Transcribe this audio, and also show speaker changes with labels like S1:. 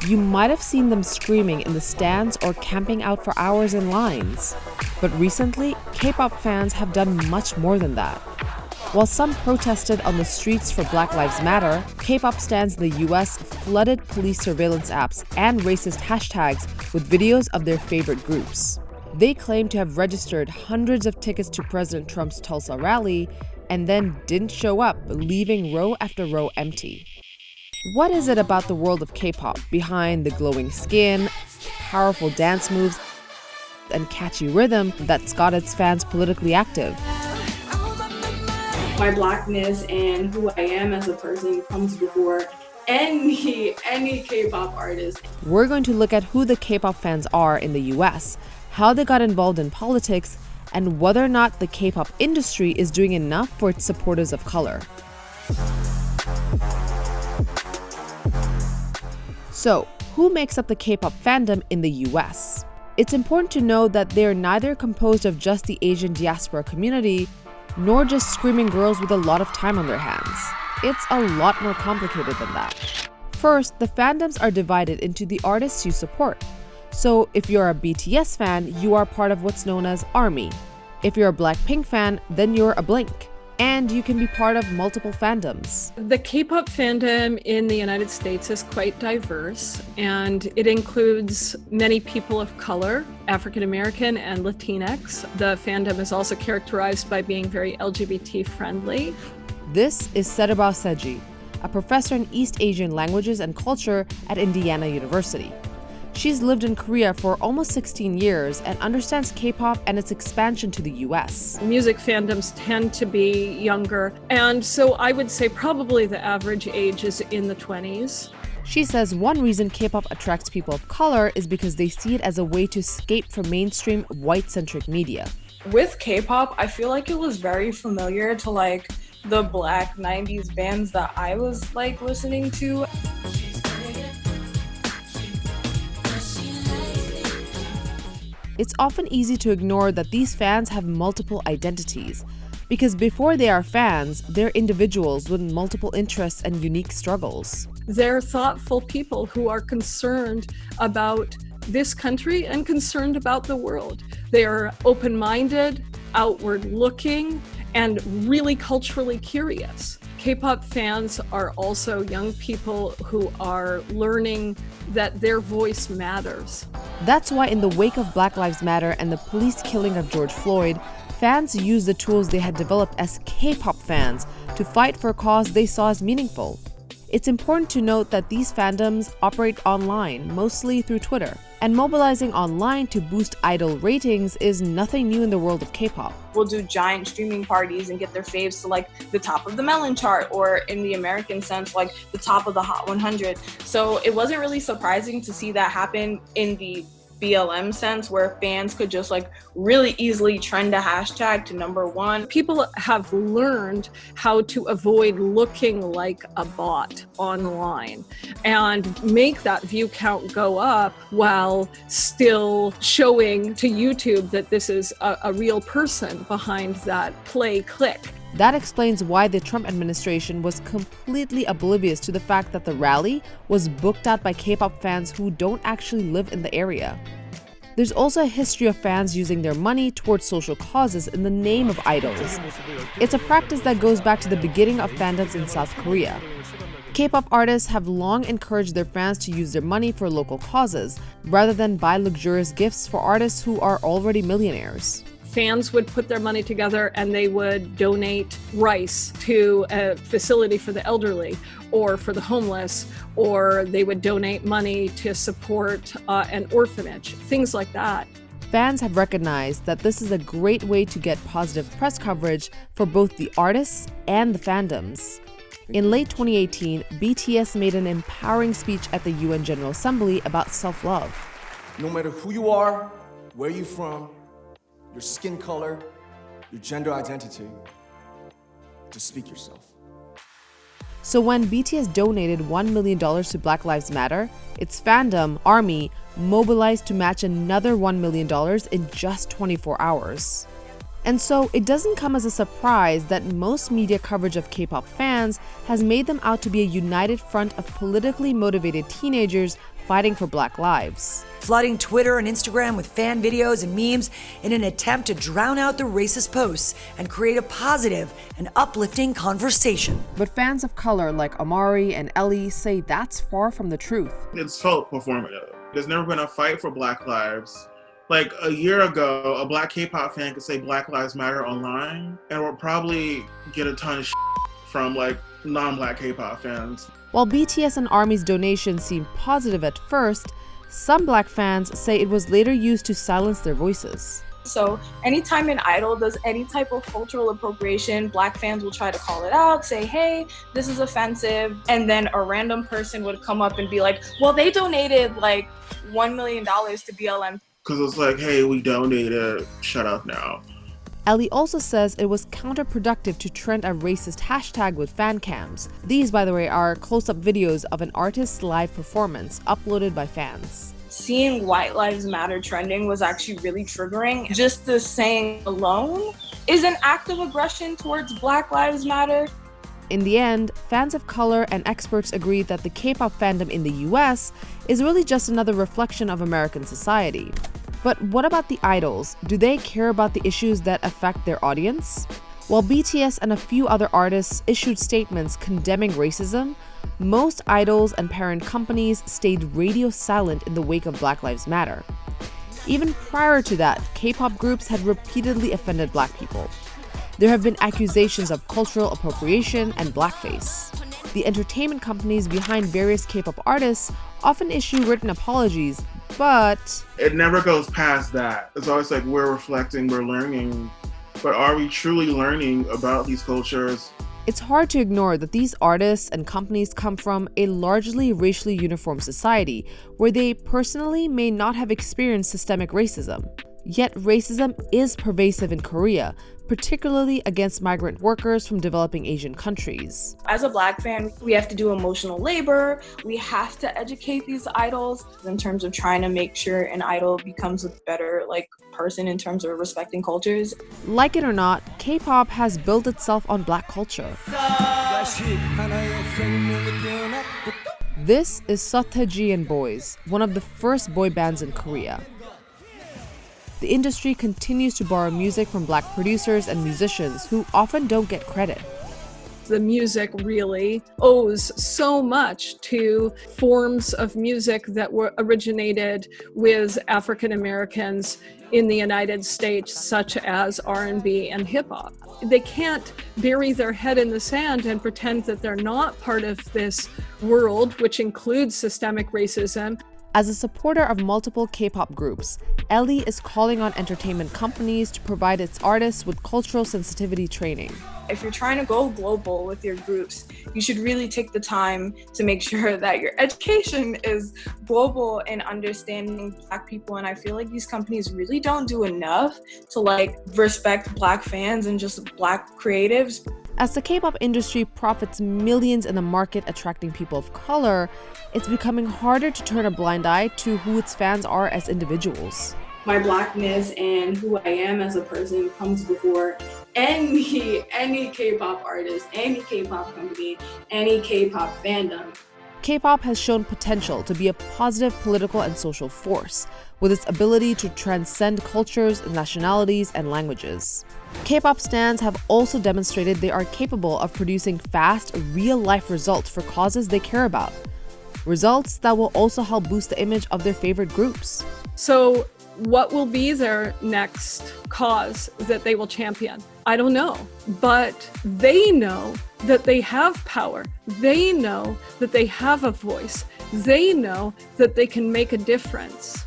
S1: You might have seen them screaming in the stands or camping out for hours in lines. But recently, K-pop fans have done much more than that. While some protested on the streets for Black Lives Matter, K-pop stans in the US flooded police surveillance apps and racist hashtags with videos of their favorite groups. They claim to have registered hundreds of tickets to President Trump's Tulsa rally and then didn't show up, leaving row after row empty. What is it about the world of K-pop behind the glowing skin, powerful dance moves, and catchy rhythm that's got its fans politically active?
S2: My Blackness and who I am as a person comes before any K-pop artist.
S1: We're going to look at who the K-pop fans are in the US, how they got involved in politics, and whether or not the K-pop industry is doing enough for its supporters of color. So, who makes up the K-pop fandom in the US? It's important to know that they are neither composed of just the Asian diaspora community, nor just screaming girls with a lot of time on their hands. It's a lot more complicated than that. First, the fandoms are divided into the artists you support. So if you're a BTS fan, you are part of what's known as ARMY. If you're a Blackpink fan, then you're a Blink. And you can be part of multiple fandoms.
S3: The K-pop fandom in the United States is quite diverse, and it includes many people of color, African American and Latinx. The fandom is also characterized by being very LGBT friendly.
S1: This is Serba Seji, a professor in East Asian languages and culture at Indiana University. She's lived in Korea for almost 16 years and understands K-pop and its expansion to the US.
S3: Music fandoms tend to be younger, and so I would say probably the average age is in the 20s.
S1: She says one reason K-pop attracts people of color is because they see it as a way to escape from mainstream white-centric media.
S2: With K-pop, I feel like it was very familiar to like the Black 90s bands that I was like listening to.
S1: It's often easy to ignore that these fans have multiple identities, because before they are fans, they're individuals with multiple interests and unique struggles.
S3: They're thoughtful people who are concerned about this country and concerned about the world. They are open-minded, outward-looking, and really culturally curious. K-pop fans are also young people who are learning that their voice matters.
S1: That's why in the wake of Black Lives Matter and the police killing of George Floyd, fans used the tools they had developed as K-pop fans to fight for a cause they saw as meaningful. It's important to note that these fandoms operate online, mostly through Twitter. And mobilizing online to boost idol ratings is nothing new in the world of K-pop.
S2: We'll do giant streaming parties and get their faves to like the top of the Melon chart, or in the American sense, like the top of the Hot 100. So it wasn't really surprising to see that happen in the BLM sense, where fans could just like really easily trend a hashtag to #1.
S3: People have learned how to avoid looking like a bot online and make that view count go up while still showing to YouTube that this is a real person behind that play click.
S1: That explains why the Trump administration was completely oblivious to the fact that the rally was booked out by K-pop fans who don't actually live in the area. There's also a history of fans using their money towards social causes in the name of idols. It's a practice that goes back to the beginning of fandoms in South Korea. K-pop artists have long encouraged their fans to use their money for local causes, rather than buy luxurious gifts for artists who are already millionaires.
S3: Fans would put their money together and they would donate rice to a facility for the elderly or for the homeless, or they would donate money to support an orphanage, things like that.
S1: Fans have recognized that this is a great way to get positive press coverage for both the artists and the fandoms. In late 2018, BTS made an empowering speech at the UN General Assembly about self-love.
S4: No matter who you are, where you're from, your skin color, your gender identity, just speak yourself.
S1: So when BTS donated $1 million to Black Lives Matter, its fandom, ARMY, mobilized to match another $1 million in just 24 hours. And so it doesn't come as a surprise that most media coverage of K-pop fans has made them out to be a united front of politically motivated teenagers fighting for Black lives.
S5: Flooding Twitter and Instagram with fan videos and memes in an attempt to drown out the racist posts and create a positive and uplifting conversation.
S1: But fans of color like Amari and Ellie say that's far from the truth.
S6: It's felt performative. There's never been a fight for Black lives. Like a year ago, a Black K-pop fan could say Black Lives Matter online and will probably get a ton of from like non-Black K-pop fans.
S1: While BTS and ARMY's donations seem positive at first, some Black fans say it was later used to silence their voices.
S2: So anytime an idol does any type of cultural appropriation, Black fans will try to call it out, say, hey, this is offensive. And then a random person would come up and be like, well, they donated like $1 million to BLM.
S6: Because it's like, hey, we donated, shut up now.
S1: Ellie also says it was counterproductive to trend a racist hashtag with Fancams. These, by the way, are close-up videos of an artist's live performance uploaded by fans.
S2: Seeing White Lives Matter trending was actually really triggering. Just the saying alone is an act of aggression towards Black Lives Matter.
S1: In the end, fans of color and experts agreed that the K-pop fandom in the US is really just another reflection of American society. But what about the idols? Do they care about the issues that affect their audience? While BTS and a few other artists issued statements condemning racism, most idols and parent companies stayed radio silent in the wake of Black Lives Matter. Even prior to that, K-pop groups had repeatedly offended Black people. There have been accusations of cultural appropriation and blackface. The entertainment companies behind various K-pop artists often issue written apologies, but
S6: it never goes past that. It's always like we're reflecting, we're learning, but are we truly learning about these cultures?
S1: It's hard to ignore that these artists and companies come from a largely racially uniform society where they personally may not have experienced systemic racism. Yet racism is pervasive in Korea, particularly against migrant workers from developing Asian countries.
S2: As a Black fan, we have to do emotional labor. We have to educate these idols in terms of trying to make sure an idol becomes a better person in terms of respecting cultures.
S1: Like it or not, K-pop has built itself on Black culture. This is Sotaeji and Boys, one of the first boy bands in Korea. The industry continues to borrow music from Black producers and musicians who often don't get credit.
S3: The music really owes so much to forms of music that were originated with African Americans in the United States, such as R&B and hip hop. They can't bury their head in the sand and pretend that they're not part of this world, which includes systemic racism.
S1: As a supporter of multiple K-pop groups, Ellie is calling on entertainment companies to provide its artists with cultural sensitivity training.
S2: If you're trying to go global with your groups, you should really take the time to make sure that your education is global and understanding Black people. And I feel like these companies really don't do enough to respect Black fans and just Black creatives.
S1: As the K-pop industry profits millions in a market attracting people of color, it's becoming harder to turn a blind eye to who its fans are as individuals.
S2: My Blackness and who I am as a person comes before any K-pop artist, any K-pop company, any K-pop fandom.
S1: K-pop has shown potential to be a positive political and social force, with its ability to transcend cultures, nationalities, and languages. K-pop stans have also demonstrated they are capable of producing fast, real-life results for causes they care about. Results that will also help boost the image of their favorite groups.
S3: So what will be their next cause that they will champion? I don't know, but they know that they have power. They know that they have a voice. They know that they can make a difference.